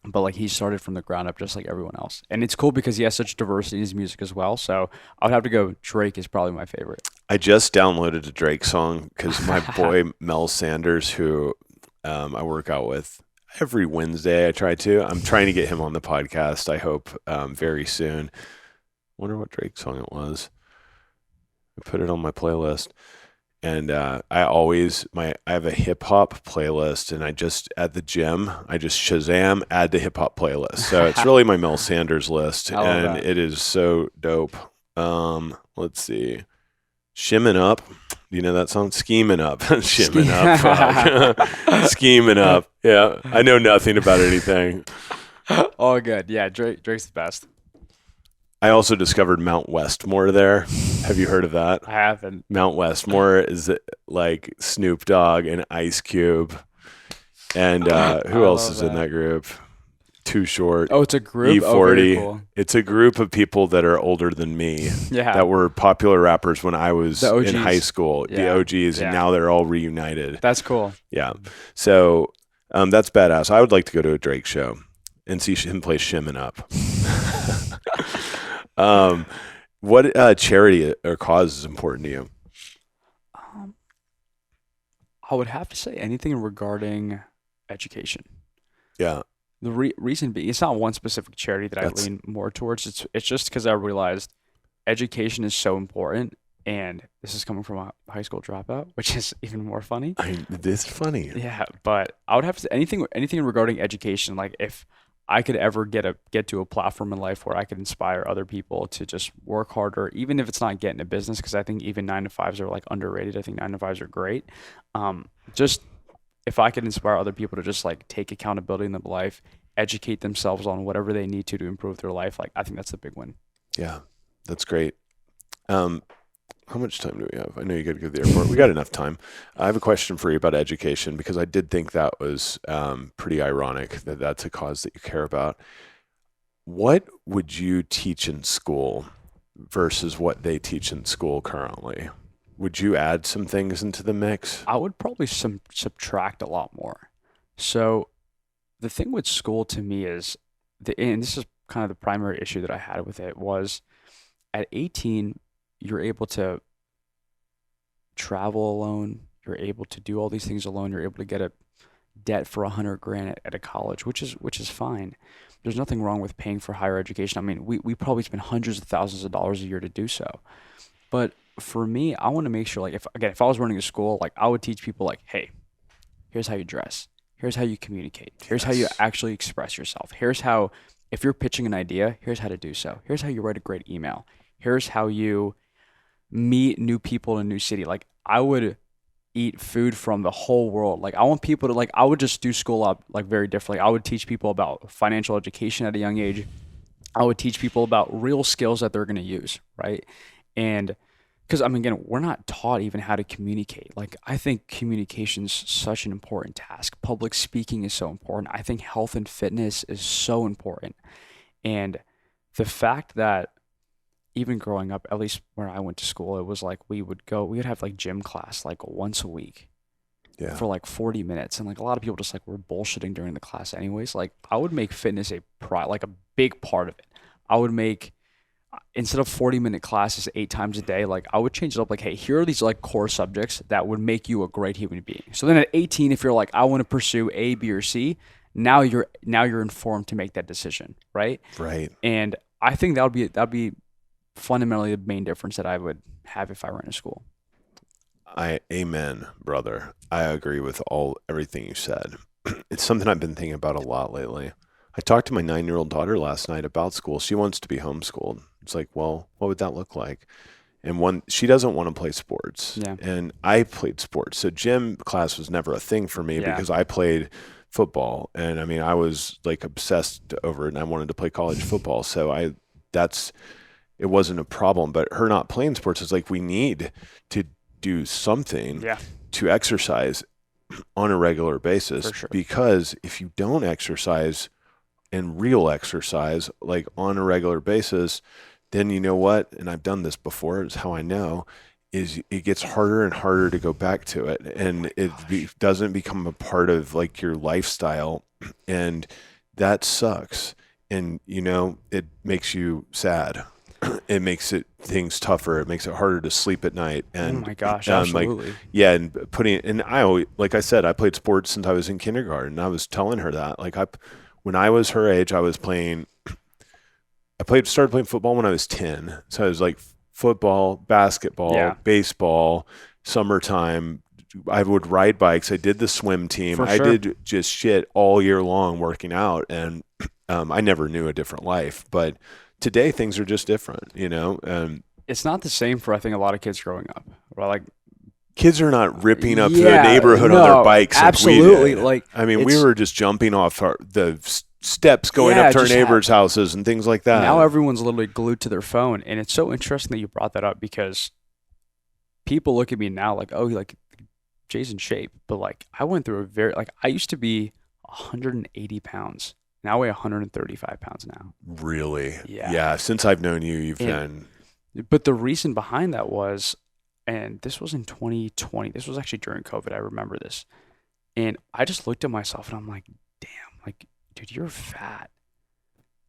But like he started from the ground up just like everyone else. And it's cool because he has such diversity in his music as well. So I would have to go Drake is probably my favorite. I just downloaded a Drake song because my boy Mel Sanders, who I work out with every Wednesday, I'm trying to get him on the podcast. I hope very soon. Wonder what Drake song it was. I put it on my playlist. And I have a hip hop playlist, and at the gym, I just Shazam, add to hip hop playlist. So it's really my Mel Sanders list, and it is so dope. Let's see, Shimming Up. Do you know that song? Scheming Up, Shimming Up, Scheming Up. Yeah, I know nothing about anything. Oh, good. Yeah, Drake's the best. I also discovered Mount Westmore there. Have you heard of that? I haven't. Mount Westmore is like Snoop Dogg and Ice Cube. And who else is in that group? Too Short. Oh, it's a group? E40. Oh, very cool. It's a group of people that are older than me. Yeah. That were popular rappers when I was in high school. Yeah. The OGs, and now they're all reunited. That's cool. Yeah. So that's badass. I would like to go to a Drake show and see him play Shimmin' Up. What charity or cause is important to you? I would have to say anything regarding education. Yeah. The reason being, it's not one specific charity that I lean more towards. It's just because I realized education is so important, and this is coming from a high school dropout, which is even more funny. This is funny. Yeah, but I would have to say anything regarding education. Like if I could ever get to a platform in life where I could inspire other people to just work harder, even if it's not getting a business, because I think even 9-to-5s are like underrated. I think 9-to-5s are great. Just if I could inspire other people to just like take accountability in their life, educate themselves on whatever they need to improve their life, like I think that's a big win. Yeah, that's great. How much time do we have? I know you got to go to the airport. We got enough time. I have a question for you about education, because I did think that was pretty ironic that that's a cause that you care about. What would you teach in school versus what they teach in school currently? Would you add some things into the mix? I would probably subtract a lot more. So the thing with school to me is, and this is kind of the primary issue that I had with it, was at 18, you're able to travel alone. You're able to do all these things alone. You're able to get a debt for $100,000 at a college, which is fine. There's nothing wrong with paying for higher education. I mean, we probably spend hundreds of thousands of dollars a year to do so. But for me, I want to make sure, like, if I was running a school, like, I would teach people, like, hey, here's how you dress. Here's how you communicate. Here's how you actually express yourself. Here's how, if you're pitching an idea, here's how to do so. Here's how you write a great email. Here's how you meet new people in a new city. Like, I would eat food from the whole world. Like, I want people to, like, I would just do school up, like, very differently. I would teach people about financial education at a young age. I would teach people about real skills that they're going to use, right? And because, I mean, again, we're not taught even how to communicate. Like, I think communication's such an important task. Public speaking is so important. I think health and fitness is so important. And the fact that even growing up, at least where I went to school, it was like we would have like gym class like once a week Yeah. for like 40 minutes. And like a lot of people just like were bullshitting during the class anyways. Like I would make fitness like a big part of it. I would make, instead of 40-minute classes 8 times a day, like I would change it up. Like, hey, here are these like core subjects that would make you a great human being. So then at 18, if you're like, I want to pursue A, B, or C, now you're informed to make that decision, right? Right. And I think that'd be fundamentally the main difference that I would have if I ran a school. Amen, brother. I agree with everything you said. It's something I've been thinking about a lot lately. I talked to my 9-year-old daughter last night about school. She wants to be homeschooled. It's like, well, what would that look like? And she doesn't want to play sports. Yeah. And I played sports. So gym class was never a thing for me because I played football. And I mean, I was like obsessed over it and I wanted to play college football. So it wasn't a problem, but her not playing sports is like, we need to do something to exercise on a regular basis. For sure. Because if you don't exercise and real exercise like on a regular basis, then you know what, and I've done this before, it's how I know, is it gets harder and harder to go back to it, and doesn't become a part of like your lifestyle, and that sucks. And you know, it makes you sad. It makes things tougher. It makes it harder to sleep at night. And oh my gosh, absolutely. And I always, like I said, I played sports since I was in kindergarten. I was telling her that, like when I was her age, I was playing. Started playing football when I was 10. So I was like football, basketball, baseball, summertime. I would ride bikes. I did the swim team. I did just shit all year long working out, and I never knew a different life. But today things are just different, you know. It's not the same for I think a lot of kids growing up. Or like kids are not ripping up the neighborhood on their bikes. Absolutely. Like I mean, we were just jumping off the steps going up to our neighbors' houses and things like that. Now everyone's literally glued to their phone, and it's so interesting that you brought that up because people look at me now like, oh, like Jay's in shape, but like I went through I used to be 180 pounds. Now I weigh 135 pounds now. Really? Yeah. Yeah. Since I've known you, you've been. But the reason behind that was, and this was in 2020. This was actually during COVID. I remember this, and I just looked at myself and I'm like, damn, like, dude, you're fat.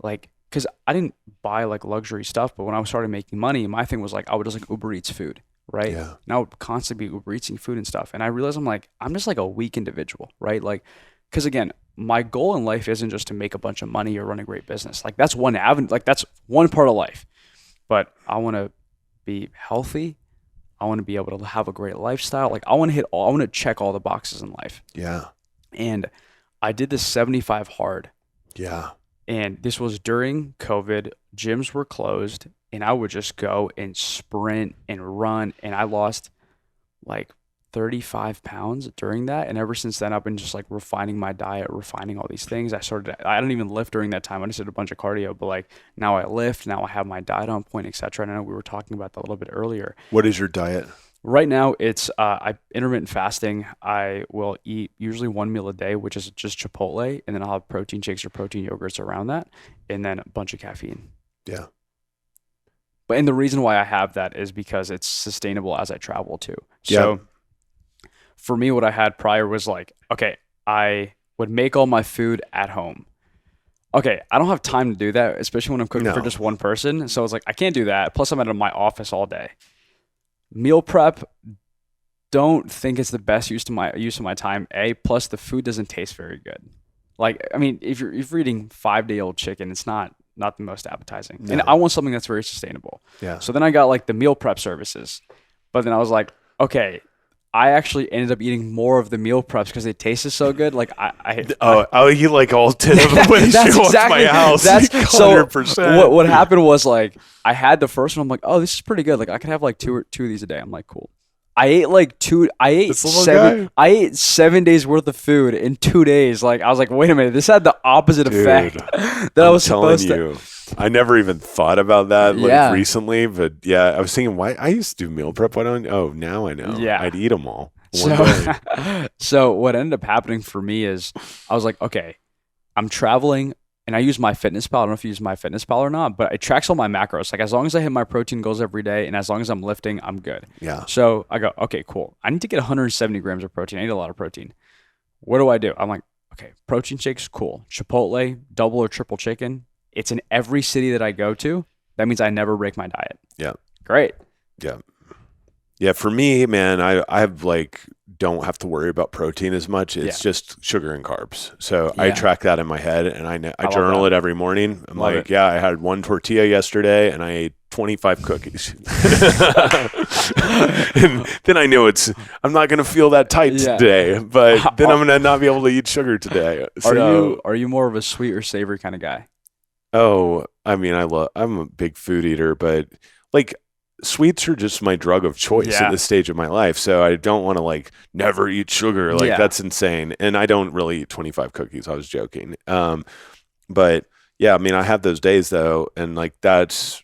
Like, because I didn't buy like luxury stuff, but when I started making money, my thing was like, I would just like Uber Eats food, right? Yeah. And I would constantly be Uber Eatsing food and stuff. And I realized I'm just like a weak individual, right? Like, because again, my goal in life isn't just to make a bunch of money or run a great business. Like that's one avenue, like that's one part of life. But I want to be healthy. I want to be able to have a great lifestyle. Like I want to check all the boxes in life. Yeah. And I did this 75 hard. Yeah. And this was during COVID. Gyms were closed, and I would just go and sprint and run. And I lost like 35 pounds during that. And ever since then, I've been just like refining my diet, refining all these things. I didn't even lift during that time. I just did a bunch of cardio, but like now I lift, now I have my diet on point, etc. And I know we were talking about that a little bit earlier. What is your diet? Right now, it's intermittent fasting. I will eat usually one meal a day, which is just Chipotle, and then I'll have protein shakes or protein yogurts around that, and then a bunch of caffeine. Yeah. And the reason why I have that is because it's sustainable as I travel too. So for me, what I had prior was like, okay, I would make all my food at home. Okay, I don't have time to do that, especially when I'm cooking for just one person. So I was like, I can't do that. Plus, I'm at my office all day. Meal prep, don't think it's the best use of my time. Plus the food doesn't taste very good. Like, I mean, if you're eating 5-day-old chicken, it's not the most appetizing. No. And I want something that's very sustainable. Yeah. So then I got like the meal prep services, but then I was like, okay, I actually ended up eating more of the meal preps because they tasted so good. Like I'll eat like all 10 of them when you show up to my house. That's 100%. So what happened was like I had the first one. I'm like, oh, this is pretty good. Like I could have like two of these a day. I'm like, cool. I ate like two. I ate 7 days worth of food in 2 days. Like I was like, wait a minute, this had the opposite effect that I was supposed to. I never even thought about that recently, but I was thinking, why I used to do meal prep. Why don't? Oh, now I know. Yeah, I'd eat them all. So what ended up happening for me is I was like, okay, I'm traveling and I use MyFitnessPal. I don't know if you use MyFitnessPal or not, but it tracks all my macros. Like as long as I hit my protein goals every day and as long as I'm lifting, I'm good. Yeah. So I go, okay, cool. I need to get 170 grams of protein. I need a lot of protein. What do I do? I'm like, okay, protein shakes, cool. Chipotle, double or triple chicken. It's in every city that I go to. That means I never break my diet. Yeah. Great. Yeah. Yeah. For me, man, I've like, don't have to worry about protein as much. It's just sugar and carbs. So I track that in my head, and I journal it every morning. I'm like, yeah, I had 1 tortilla yesterday and I ate 25 cookies. And then I know I'm not going to feel that tight today, but then I'm going to not be able to eat sugar today. Are you more of a sweet or savory kind of guy? Oh, I mean, I'm a big food eater, but like, sweets are just my drug of choice at this stage of my life. So I don't want to like never eat sugar. Like that's insane. And I don't really eat 25 cookies. I was joking. But yeah, I mean, I have those days though. And like, that's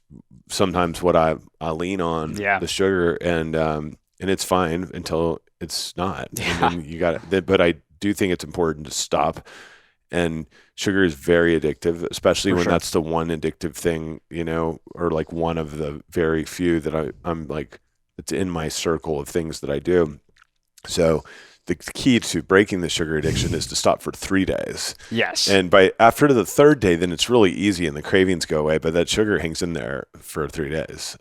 sometimes what I lean on, the sugar, and it's fine until it's not. And then but I do think it's important to stop. And sugar is very addictive, especially when that's the one addictive thing, or like one of the very few that I'm like, it's in my circle of things that I do. So the key to breaking the sugar addiction is to stop for 3 days. Yes. And after the 3rd day, then it's really easy and the cravings go away, but that sugar hangs in there for 3 days.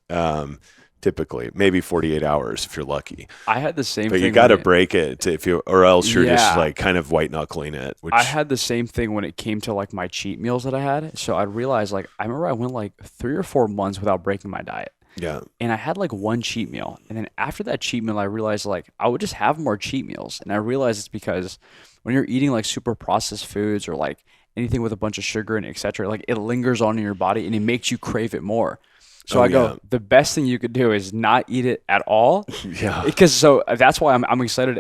Typically, maybe 48 hours if you're lucky. I had the same thing. But you got to break it or else you're just like kind of white knuckling it. I had the same thing when it came to like my cheat meals that I had. So I realized I remember I went like 3 or 4 months without breaking my diet. Yeah. And I had like one cheat meal. And then after that cheat meal, I realized like I would just have more cheat meals. And I realized it's because when you're eating like super processed foods or like anything with a bunch of sugar and et cetera, like it lingers on in your body and it makes you crave it more. So the best thing you could do is not eat it at all. Yeah. Because that's why I'm excited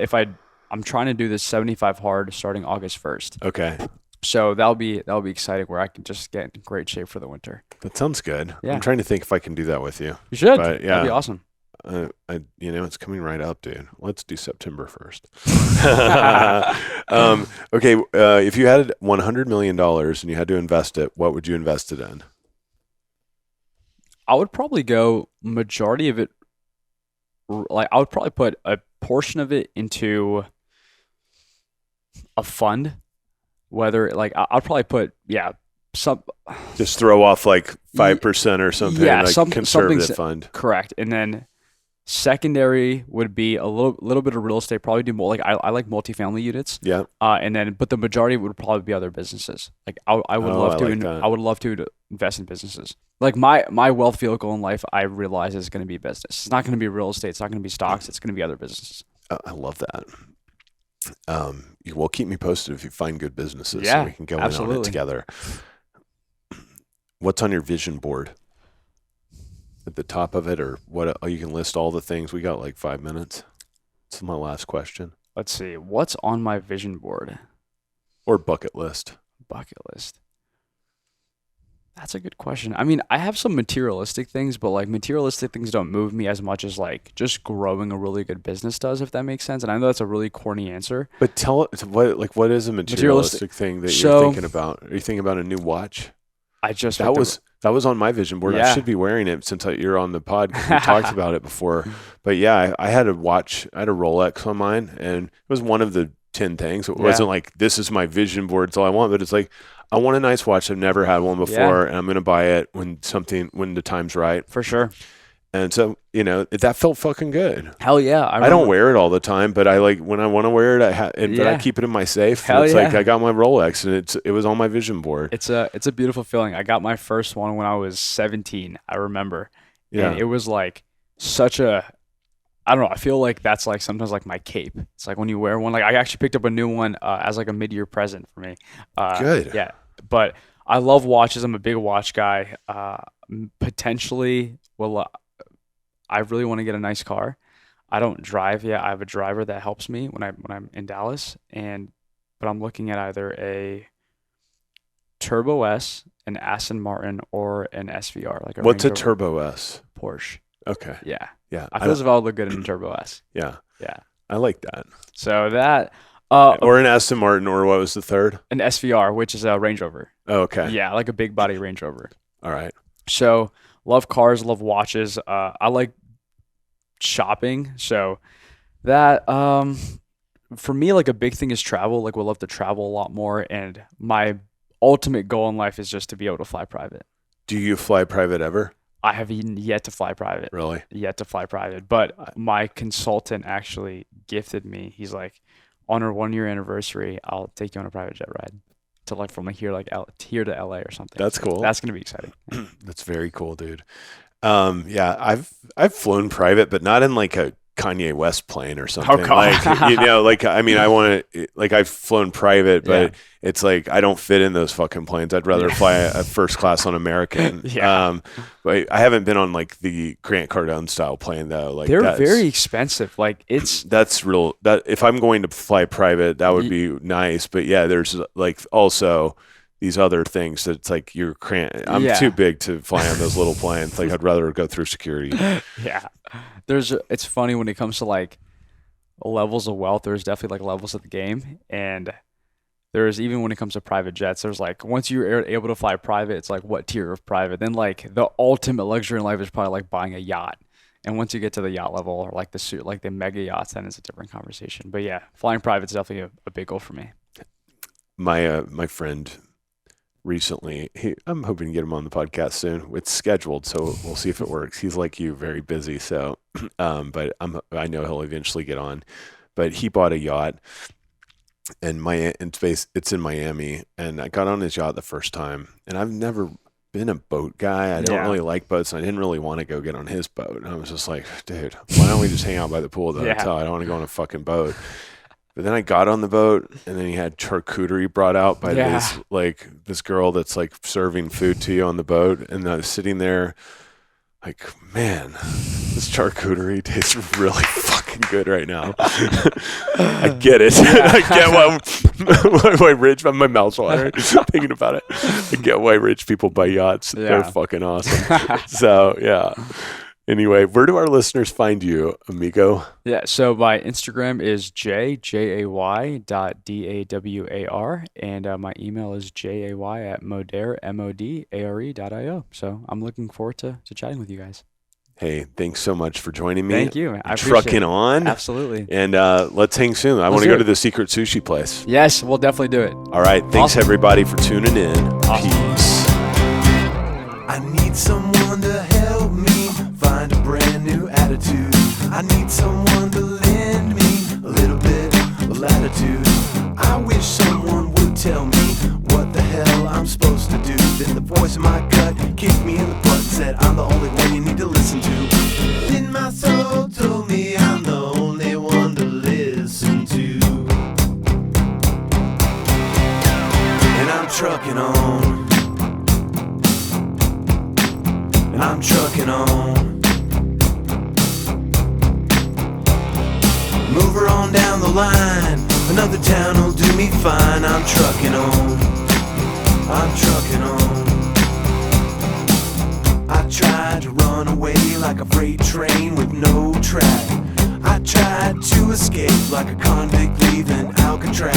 I'm trying to do this 75 hard starting August 1st. Okay. So that'll be exciting where I can just get in great shape for the winter. That sounds good. Yeah. I'm trying to think if I can do that with you. You should. But, That'd be awesome. It's coming right up, dude. Let's do September 1st. Okay. If you had $100 million and you had to invest it, what would you invest it in? I would probably go majority of it, like I would probably put a portion of it into a fund, whether like I'll probably put, some. Just throw off like 5% or something, like conservative fund. Correct. And then secondary would be a little bit of real estate, probably do more, like I like multifamily units. Yeah. But the majority would probably be other businesses. Like I would love to invest in businesses. Like my wealth vehicle in life, I realize is going to be business. It's not going to be real estate. It's not going to be stocks. It's going to be other businesses. I love that. You will keep me posted if you find good businesses so we can go in on it together. What's on your vision board? At the top of it, or what? You can list all the things. We got like 5 minutes. This is my last question. Let's see. What's on my vision board? Or bucket list. Bucket list. That's a good question. I mean, I have some materialistic things, but like materialistic things don't move me as much as like just growing a really good business does, if that makes sense. And I know that's a really corny answer. But tell it, what is a materialistic thing that you're thinking about? Are you thinking about a new watch? That was on my vision board. Yeah. I should be wearing it since you're on the pod. We talked about it before. But yeah, I had a watch. I had a Rolex on mine, and it was one of the 10 things. It wasn't like, this is my vision board. It's all I want. But it's like, I want a nice watch. I've never had one before, and I'm going to buy it when the time's right. For sure. And so, that felt fucking good. Hell yeah. I don't wear it all the time, but I like when I want to wear it, but I keep it in my safe. Hell it's like I got my Rolex and it was on my vision board. It's a beautiful feeling. I got my first one when I was 17, I remember. Yeah. And it was like such a, I don't know, I feel like that's like sometimes like my cape. It's like when you wear one, like I actually picked up a new one as like a mid-year present for me. Good. Yeah. But I love watches. I'm a big watch guy. Potentially, I really want to get a nice car. I don't drive yet. I have a driver that helps me when I'm in Dallas, but I'm looking at either a Turbo S, an Aston Martin, or an SVR. Like what's a Turbo S? Porsche. Okay. Yeah. Yeah. I feel as if I would look good in a Turbo S. Yeah. Yeah. I like that. So that Or an Aston Martin, or what was the third? An SVR, which is a Range Rover. Oh, okay. Yeah, like a big body Range Rover. All right. So love cars, love watches. I like shopping. So that for me, like a big thing is travel. Like, would love to travel a lot more. And my ultimate goal in life is just to be able to fly private. Do you fly private ever? I have yet to fly private. Really? Yet to fly private. But my consultant actually gifted me. He's like, on our 1 year anniversary, I'll take you on a private jet ride to like from here here to LA or something. That's cool. That's gonna be exciting. That's very cool, dude. Yeah, I've flown private, but not in like a Kanye West plane or something. God. Like, like, I mean, I want to, like, I've flown private, but it's like, I don't fit in those fucking planes. I'd rather fly a first class on American. But I haven't been on like the Grant Cardone style plane though. Like, they're very expensive. Like that's real. That if I'm going to fly private, that would be nice. But yeah, there's like also these other things that it's like I'm too big to fly on those little planes. Like, I'd rather go through security. Yeah. It's funny when it comes to like levels of wealth, there's definitely like levels of the game. And there's even when it comes to private jets, there's like, once you're able to fly private, it's like what tier of private? Then like the ultimate luxury in life is probably like buying a yacht. And once you get to the yacht level or like the mega yachts, then it's a different conversation. But yeah, flying private is definitely a big goal for me. My friend recently, I'm hoping to get him on the podcast soon. It's scheduled, so we'll see if it works. He's like you, very busy. So, but I know he'll eventually get on. But he bought a yacht, and it's in Miami. And I got on his yacht the first time, and I've never been a boat guy. I don't really like boats, and I didn't really want to go get on his boat. And I was just like, dude, why don't we just hang out by the pool at the hotel? I don't want to go on a fucking boat. But then I got on the boat, and then he had charcuterie brought out by this girl that's like serving food to you on the boat, and I was sitting there like, man, this charcuterie tastes really fucking good right now. I get it. I get why rich. My mouth's watering thinking about it. I get why rich people buy yachts. Yeah. They're fucking awesome. So yeah. Anyway, where do our listeners find you, amigo? Yeah, so my Instagram is jay.dawar, and my email is jay@modair, modare.io. So I'm looking forward to chatting with you guys. Hey, thanks so much for joining me. Thank you. I Truckin on. Absolutely. And let's hang soon. I want to go to the secret sushi place. Yes, we'll definitely do it. All right. Thanks, everybody, for tuning in. Awesome. Peace. I need someone to help me find a brand new attitude. I need someone to lend me a little bit of latitude. I wish someone would tell me what the hell I'm supposed to do. Then the voice in my gut kicked me in the butt and said, I'm the only one you need to listen to. Then my soul told me I'm the only one to listen to. And I'm trucking on. And I'm trucking on. Move her on down the line. Another town will do me fine. I'm trucking on. I'm trucking on. I tried to run away like a freight train with no track. I tried to escape like a convict leaving Alcatraz.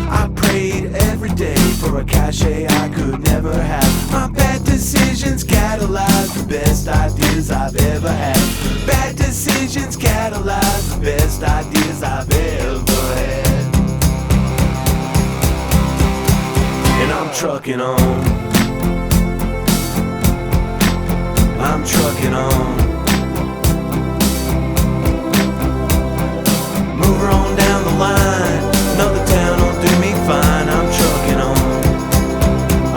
I prayed every day for a cachet I could never have. My bad decisions catalyzed the best ideas I've ever had. Bad decisions catalyzed the best ideas I've ever had. And I'm trucking on. I'm trucking on. Move her on down the line. Another town will do me fine. I'm trucking on.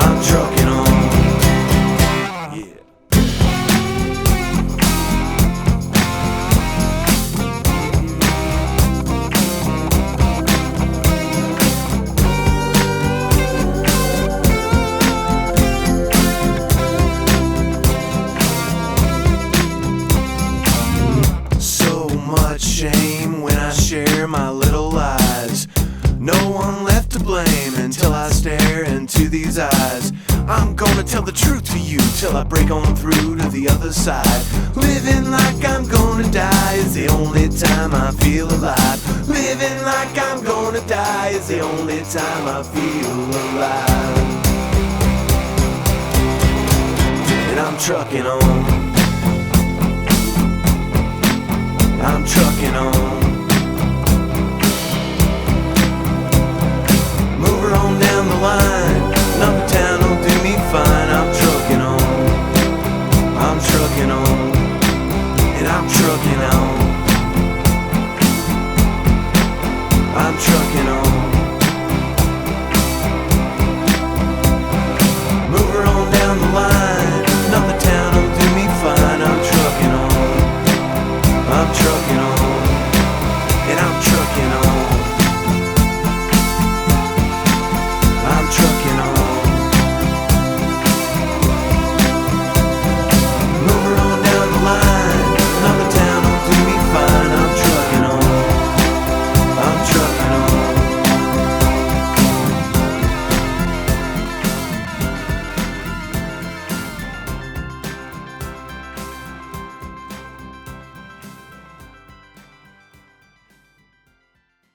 I'm trucking on. Yeah. So much shame when I share my little lies. No one left to blame until I stare into these eyes. I'm gonna gonna tell the truth to you till I break on through to the other side. Living like I'm gonna die is the only time I feel alive. Living like I'm gonna die is the only time I feel alive. And I'm trucking on. I'm trucking on.